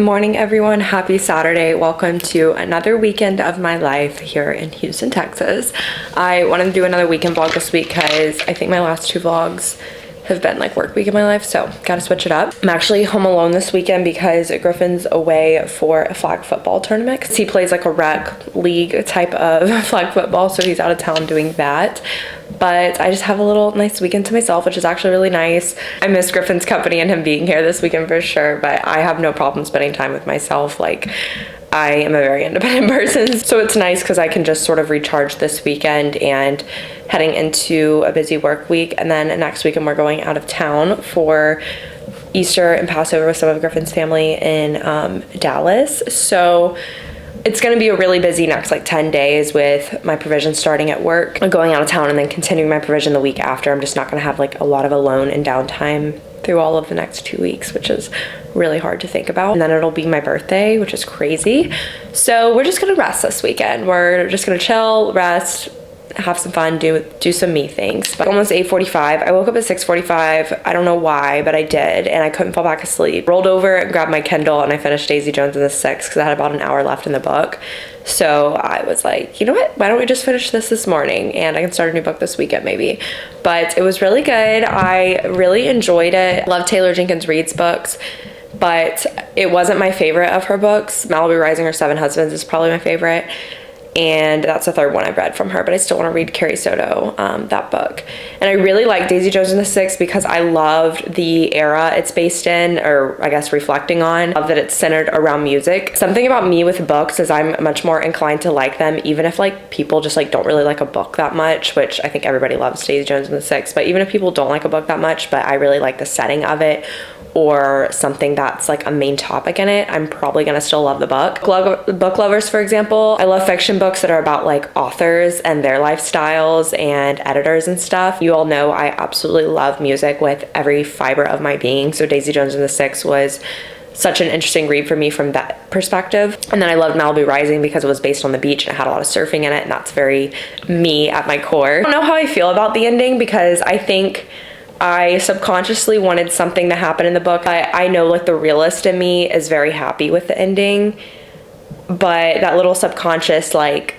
Morning everyone, happy Saturday. Welcome to another weekend of my life here in Houston, Texas. I wanted to do another weekend vlog this week because I think my last two vlogs have been like work week in my life, so gotta switch it up. I'm actually home alone this weekend because Griffin's away for a flag football tournament. He plays like a rec league type of flag football, so he's out of town doing that. But I just have a little nice weekend to myself, which is actually really nice. I miss Griffin's company and him being here this weekend for sure, but I have no problem spending time with myself. Like, I am a very independent person, so it's nice because I can just sort of recharge this weekend and heading into a busy work week. And then next weekend we're going out of town for Easter and Passover with some of Griffin's family in Dallas. So it's going to be a really busy next like 10 days with my provision starting at work, going out of town, and then continuing my provision the week after. I'm just not going to have like a lot of alone and downtime through all of the next 2 weeks, which is really hard to think about. And then it'll be my birthday, which is crazy. So we're just going to rest this weekend. We're just going to chill, rest, have some fun, do some me things. But almost 8:45. I woke up at 6:45. I don't know why, but I did, and I couldn't fall back asleep. Rolled over and grabbed my Kindle, and I finished Daisy Jones and the Six because I had about an hour left in the book. So I was like, you know what? Why don't we just finish this morning, and I can start a new book this weekend maybe. But it was really good. I really enjoyed it. Love Taylor Jenkins Reid's books, but it wasn't my favorite of her books. Malibu Rising or Seven Husbands is probably my favorite, and that's the third one I've read from her, but I still want to read Carrie Soto, that book. And I really like Daisy Jones and the Six because I loved the era it's based in, or I guess reflecting on. Love that it's centered around music. Something about me with books is I'm much more inclined to like them, even if like people just like don't really like a book that much, which I think everybody loves Daisy Jones and the Six, but even if people don't like a book that much, but I really like the setting of it, or something that's like a main topic in it, I'm probably gonna still love the book. Book lovers, for example, I love fiction books that are about like authors and their lifestyles and editors and stuff. You all know I absolutely love music with every fiber of my being, so Daisy Jones and the Six was such an interesting read for me from that perspective. And then I loved Malibu Rising because it was based on the beach and it had a lot of surfing in it, and that's very me at my core. I don't know how I feel about the ending because I think I subconsciously wanted something to happen in the book. I know like the realist in me is very happy with the ending, but that little subconscious like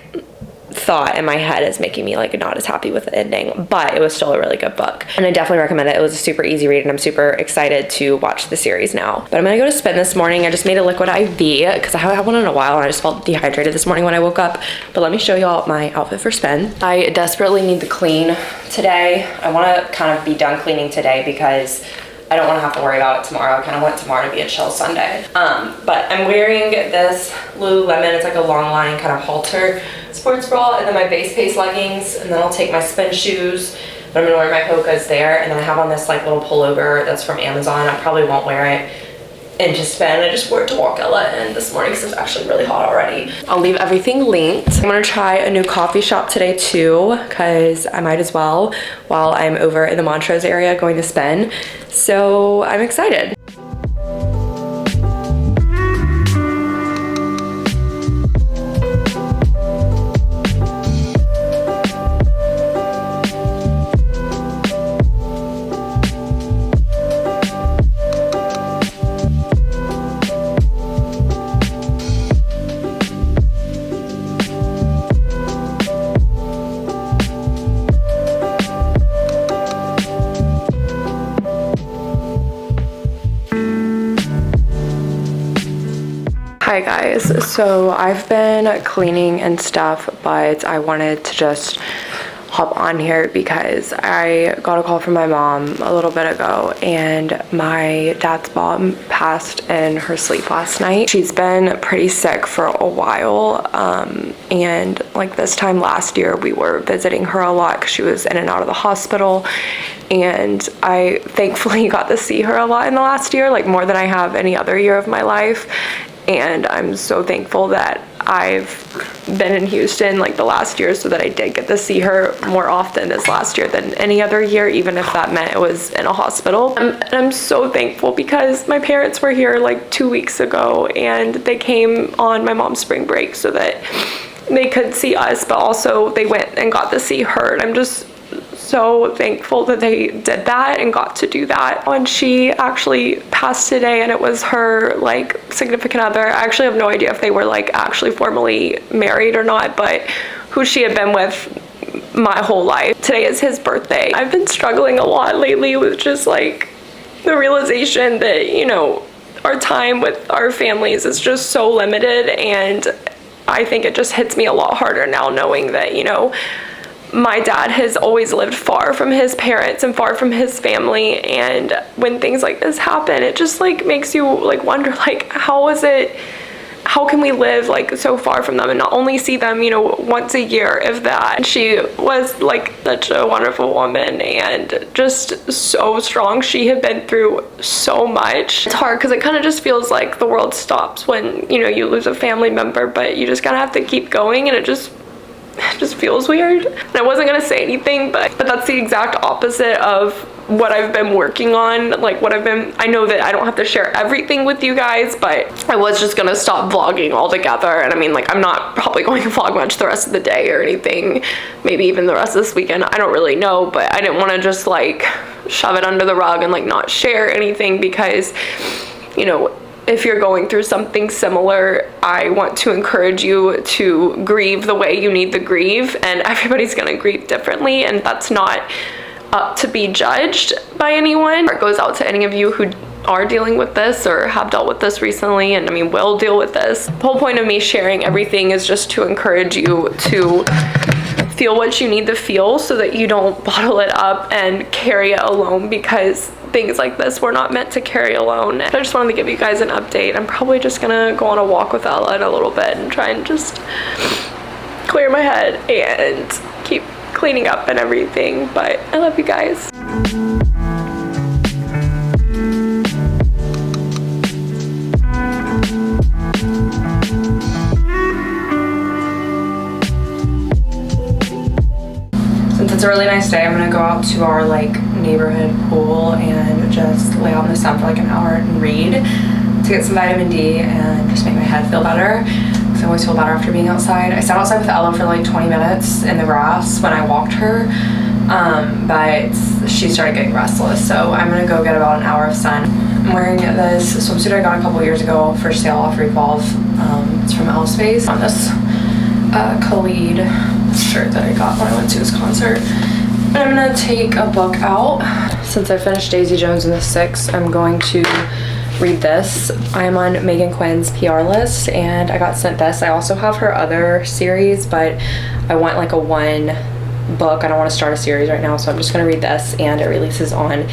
thought in my head is making me like not as happy with the ending. But it was still a really good book, and I definitely recommend it. It was a super easy read, and I'm super excited to watch the series now. But I'm gonna go to spin this morning. I just made a liquid IV because I haven't had one in a while, and I just felt dehydrated this morning when I woke up. But let me show y'all my outfit for spin. I desperately need to clean today. I want to kind of be done cleaning today because I don't want to have to worry about it tomorrow. I kind of want tomorrow to be a chill Sunday. But I'm wearing this Lululemon. It's like a long line kind of halter sports bra, and then my base pace leggings, and then I'll take my spin shoes. But I'm gonna wear my Hoka's there, and then I have on this like little pullover that's from Amazon. I probably won't wear it into spin. I just wore it to walk Ella in this morning because it's actually really hot already. I'll leave everything linked. I'm gonna try a new coffee shop today too, because I might as well while I'm over in the Montrose area going to spin. So I'm excited. Hi guys, so I've been cleaning and stuff, but I wanted to just hop on here because I got a call from my mom a little bit ago, and my dad's mom passed in her sleep last night. She's been pretty sick for a while, and like this time last year we were visiting her a lot because she was in and out of the hospital, and I thankfully got to see her a lot in the last year, like more than I have any other year of my life. And I'm so thankful that I've been in Houston like the last year so that I did get to see her more often this last year than any other year, even if that meant it was in a hospital. And I'm so thankful because my parents were here like 2 weeks ago, and they came on my mom's spring break so that they could see us, but also they went and got to see her. And I'm just so thankful that they did that and got to do that. When she actually passed today, and it was her like significant other, I actually have no idea if they were like actually formally married or not, but who she had been with my whole life. Today is his birthday. I've been struggling a lot lately with just like the realization that, you know, our time with our families is just so limited, and I think it just hits me a lot harder now knowing that, you know, my dad has always lived far from his parents and far from his family, and when things like this happen, it just like makes you like wonder like how can we live like so far from them and not only see them, you know, once a year, if that. She was like such a wonderful woman and just so strong. She had been through so much. It's hard because it kind of just feels like the world stops when, you know, you lose a family member, but you just gotta have to keep going, and it just feels weird. And I wasn't gonna say anything, but that's the exact opposite of what I've been working on, like what I know that I don't have to share everything with you guys, but I was just gonna stop vlogging altogether. And I mean, like, I'm not probably going to vlog much the rest of the day or anything, maybe even the rest of this weekend, I don't really know, but I didn't want to just like shove it under the rug and like not share anything, because, you know, if you're going through something similar, I want to encourage you to grieve the way you need to grieve, and everybody's gonna grieve differently, and that's not up to be judged by anyone. It goes out to any of you who are dealing with this or have dealt with this recently, and I mean will deal with this. The whole point of me sharing everything is just to encourage you to feel what you need to feel so that you don't bottle it up and carry it alone, because things like this we're not meant to carry alone. I just wanted to give you guys an update. I'm probably just gonna go on a walk with Ella in a little bit and try and just clear my head and keep cleaning up and everything, but I love you guys. Since it's a really nice day, I'm gonna go out to our like neighborhood pool and just lay out in the sun for like an hour and read to get some vitamin D and just make my head feel better, because I always feel better after being outside. I sat outside with Ella for like 20 minutes in the grass when I walked her, but she started getting restless, so I'm gonna go get about an hour of sun. I'm wearing this swimsuit I got a couple years ago for sale off Revolve. It's from Space on this Khalid shirt that I got when I went to his concert. And I'm gonna take a book out. Since I finished Daisy Jones and the Six, I'm going to read this. I'm on Megan Quinn's PR list, and I got sent this. I also have her other series, but I want like a one book. I don't want to start a series right now, so I'm just gonna read this, and it releases on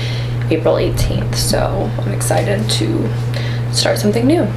April 18th, so I'm excited to start something new.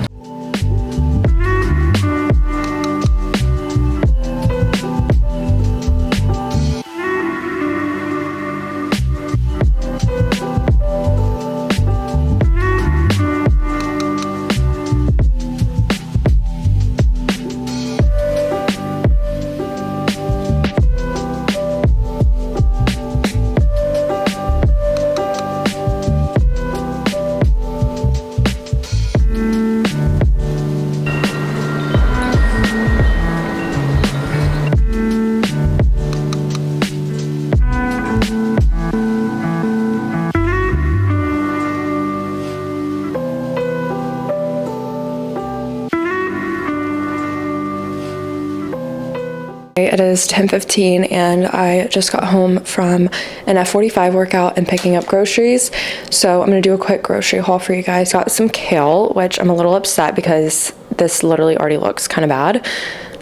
It is 10:15 and I just got home from an F45 workout and picking up groceries. So I'm gonna do a quick grocery haul for you guys. Got some kale, which I'm a little upset because this literally already looks kind of bad.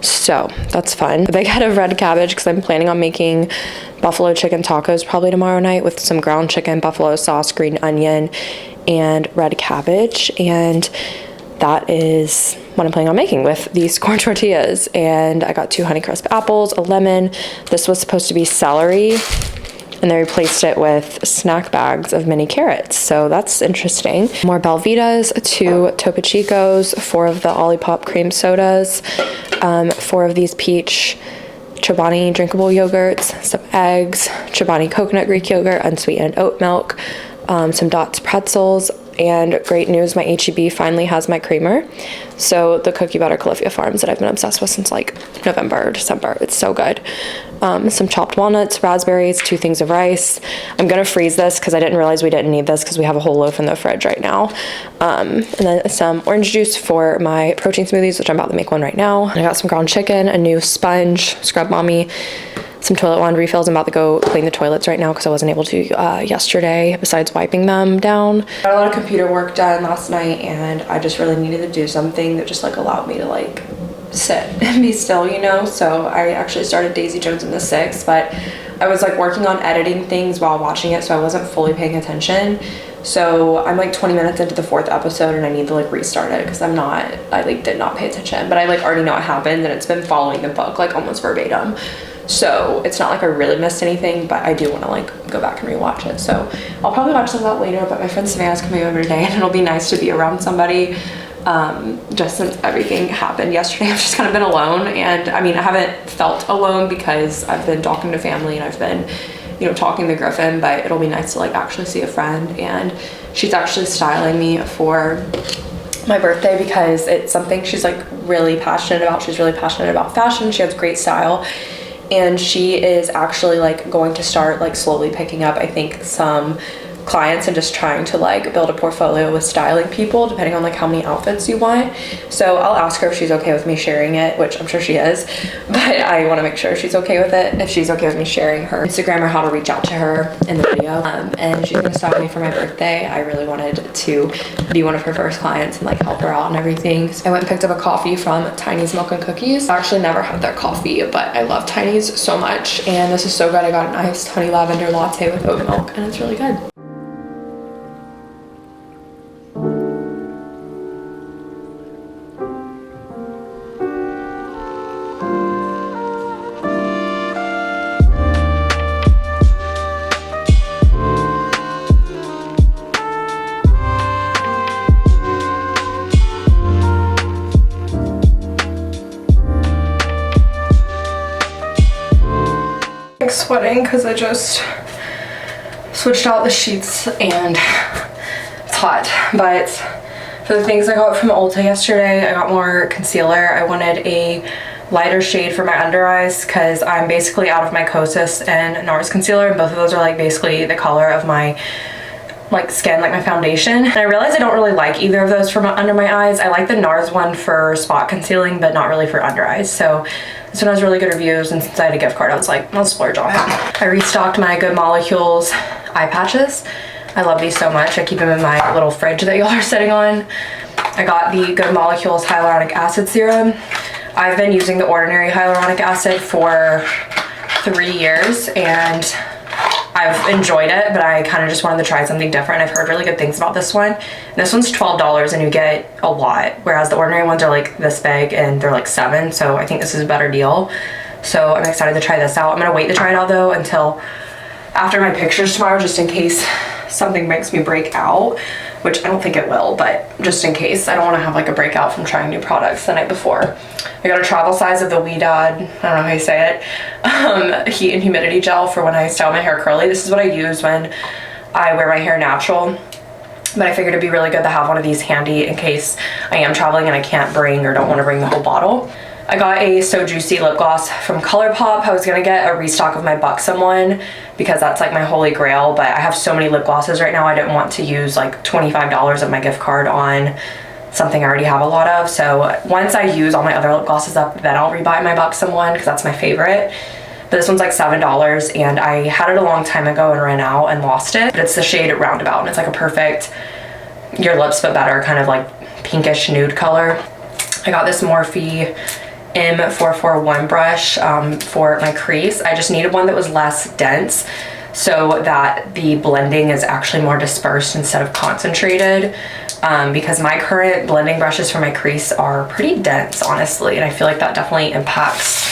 So that's fun. A big head of red cabbage because I'm planning on making buffalo chicken tacos probably tomorrow night with some ground chicken, buffalo sauce, green onion, and red cabbage. And that is what I'm planning on making with these corn tortillas. And I got 2 Honeycrisp apples, a lemon. This was supposed to be celery, and they replaced it with snack bags of mini carrots. So that's interesting. More Belvitas, 2 Topo Chicos, 4 of the Olipop cream sodas, 4 of these peach Chobani drinkable yogurts, some eggs, Chobani coconut Greek yogurt, unsweetened oat milk, some Dots pretzels, and great news, my HEB finally has my creamer. So the Cookie Butter Califia Farms that I've been obsessed with since like November or December. It's so good. Some chopped walnuts, raspberries, 2 things of rice. I'm gonna freeze this because I didn't realize we didn't need this because we have a whole loaf in the fridge right now. And then some orange juice for my protein smoothies, which I'm about to make one right now. And I got some ground chicken, a new sponge, Scrub Mommy, some toilet wand refills. I'm about to go clean the toilets right now because I wasn't able to yesterday, besides wiping them down. Got a lot of computer work done last night, and I just really needed to do something that just like allowed me to like sit and be still, you know? So I actually started Daisy Jones and the Six, but I was like working on editing things while watching it, so I wasn't fully paying attention. So I'm like 20 minutes into the 4th episode and I need to like restart it because I like did not pay attention, but I like already know what happened and it's been following the book like almost verbatim. So it's not like I really missed anything, but I do want to like go back and rewatch it. So I'll probably watch some of that later, but my friend Savannah's coming over today and it'll be nice to be around somebody. Just since everything happened yesterday, I've just kind of been alone, and I mean I haven't felt alone because I've been talking to family and I've been, you know, talking to Griffin, but it'll be nice to like actually see a friend. And she's actually styling me for my birthday because it's something she's like really passionate about. She's really passionate about fashion. She has great style, and she is actually like going to start like slowly picking up, I think, some clients and just trying to like build a portfolio with styling people depending on like how many outfits you want. So I'll ask her if she's okay with me sharing it, which I'm sure she is, but I want to make sure she's okay with it, if she's okay with me sharing her Instagram or how to reach out to her in the video. And she's gonna style me for my birthday. I really wanted to be one of her first clients and like help her out and everything. So I went and picked up a coffee from Tiny's Milk and Cookies. I actually never had their coffee, but I love Tiny's so much, and this is so good. I got an iced honey lavender latte with oat milk and it's really good. Sweating because I just switched out the sheets and it's hot. But for the things I got from Ulta yesterday, I got more concealer. I wanted a lighter shade for my under eyes because I'm basically out of my Kosas and NARS concealer, and both of those are like basically the color of my like skin, like my foundation. And I realized I don't really like either of those for under my eyes. I like the NARS one for spot concealing, but not really for under eyes. So this one has really good reviews, and since I had a gift card, I was like, I'll splurge on it. I restocked my Good Molecules eye patches. I love these so much. I keep them in my little fridge that y'all are sitting on. I got the Good Molecules hyaluronic acid serum. I've been using the ordinary hyaluronic acid for 3 years and I've enjoyed it, but I kind of just wanted to try something different. I've heard really good things about this one. And this one's $12 and you get a lot, whereas the ordinary ones are like this big and they're like $7. So I think this is a better deal. So I'm excited to try this out. I'm gonna wait to try it out though until after my pictures tomorrow, just in case something makes me break out, which I don't think it will, but just in case. I don't want to have like a breakout from trying new products the night before. I got a travel size of the Wedad, I don't know how you say it, heat and humidity gel for when I style my hair curly. This is what I use when I wear my hair natural, but I figured it'd be really good to have one of these handy in case I am traveling and I can't bring or don't want to bring the whole bottle. I got a So Juicy lip gloss from ColourPop. I was gonna get a restock of my Buxom one because that's like my holy grail, but I have so many lip glosses right now, I didn't want to use like $25 of my gift card on something I already have a lot of. So once I use all my other lip glosses up, then I'll rebuy my Buxom one because that's my favorite. But this one's like $7 and I had it a long time ago and ran out and lost it. But it's the shade Roundabout and it's like a perfect your lips but better kind of like pinkish nude color. I got this Morphe M441 brush for my crease. I just needed one that was less dense so that the blending is actually more dispersed instead of concentrated, because my current blending brushes for my crease are pretty dense, honestly, and I feel like that definitely impacts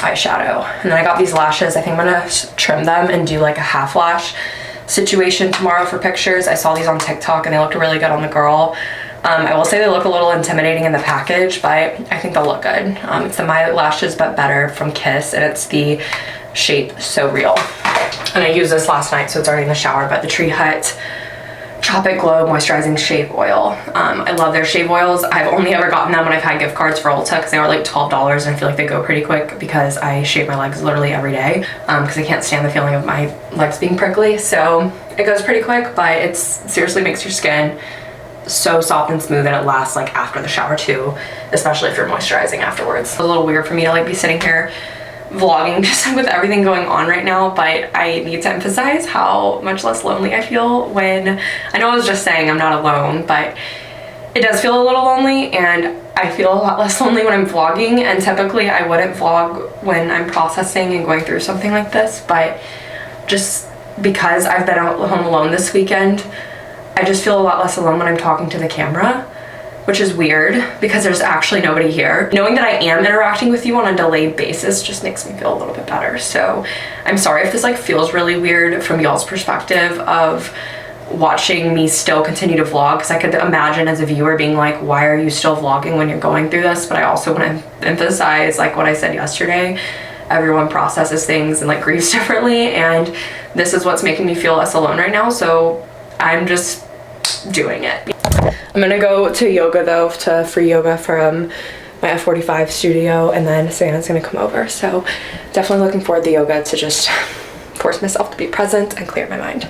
eyeshadow. And then I got these lashes. I think I'm gonna trim them and do like a half lash situation tomorrow for pictures. I saw these on TikTok and they looked really good on the girl. I will say they look a little intimidating in the package, but I think they'll look good. It's the My Lashes But Better from Kiss, and it's the shape So Real. And I used this last night, so it's already in the shower, but the Tree Hut Telescopic Glow Moisturizing Shave Oil. I love their shave oils. I've only ever gotten them when I've had gift cards for Ulta because they were like $12 and I feel like they go pretty quick because I shave my legs literally every day because I can't stand the feeling of my legs being prickly. So it goes pretty quick, but it seriously makes your skin so soft and smooth, and it lasts like after the shower too, especially if you're moisturizing afterwards. It's a little weird for me to like be sitting here vlogging just with everything going on right now, but I need to emphasize how much less lonely I feel when, I know I was just saying I'm not alone, but it does feel a little lonely, and I feel a lot less lonely when I'm vlogging, and typically I wouldn't vlog when I'm processing and going through something like this, but just because I've been out home alone this weekend, I just feel a lot less alone when I'm talking to the camera, which is weird because there's actually nobody here. Knowing that I am interacting with you on a delayed basis just makes me feel a little bit better. So I'm sorry if this like feels really weird from y'all's perspective of watching me still continue to vlog, because I could imagine as a viewer being like, why are you still vlogging when you're going through this? But I also want to emphasize like what I said yesterday, everyone processes things and like grieves differently, and this is what's making me feel less alone right now, so I'm just doing it. I'm gonna go to yoga though, to free yoga from my F45 studio, and then Savannah's gonna come over, so definitely looking forward to yoga to just force myself to be present and clear my mind.